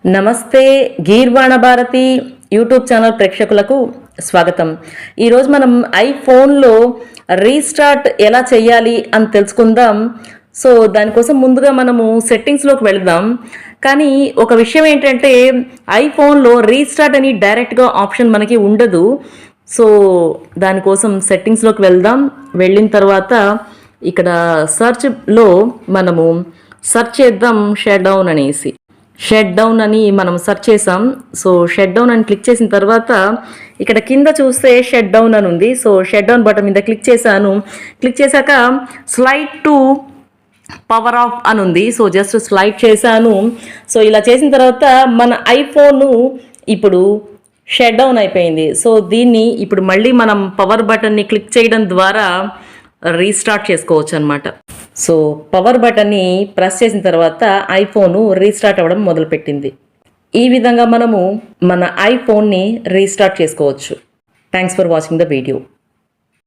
నమస్తే గీర్వాణ Bharati YouTube channel ప్రేక్షకులకు స్వాగతం. ఈరోజు మనం ఐఫోన్లో రీస్టార్ట్ ఎలా చేయాలి అని తెలుసుకుందాం. సో దానికోసం ముందుగా మనము సెట్టింగ్స్లోకి వెళదాం. కానీ ఒక విషయం ఏంటంటే ఐఫోన్లో రీస్టార్ట్ అని డైరెక్ట్గా ఆప్షన్ మనకి ఉండదు. సో దానికోసం సెట్టింగ్స్లోకి వెళ్దాం. వెళ్ళిన తర్వాత ఇక్కడ సర్చ్లో మనము సెర్చ్ చేద్దాం షట్ డౌన్ అనేసి. షట్ డౌన్ అని మనం సెర్చ్ చేసాం. సో షట్ డౌన్ అని క్లిక్ చేసిన తర్వాత ఇక్కడ కింద చూస్తే షట్ డౌన్ అని ఉంది. సో షట్ డౌన్ బటన్ మీద క్లిక్ చేశాను. క్లిక్ చేశాక స్లైడ్ టు పవర్ ఆఫ్ అని ఉంది. సో జస్ట్ స్లైడ్ చేశాను. సో ఇలా చేసిన తర్వాత మన ఐఫోన్ ఇప్పుడు షట్ డౌన్ అయిపోయింది. సో దీన్ని ఇప్పుడు మళ్ళీ మనం పవర్ బటన్ని క్లిక్ చేయడం ద్వారా రీస్టార్ట్ చేసుకోవచ్చు అనమాట. సో పవర్ బటన్ని ప్రెస్ చేసిన తర్వాత ఐఫోను రీస్టార్ట్ అవ్వడం మొదలుపెట్టింది. ఈ విధంగా మనము మన ఐఫోన్ని రీస్టార్ట్ చేసుకోవచ్చు. Thanks for watching the video.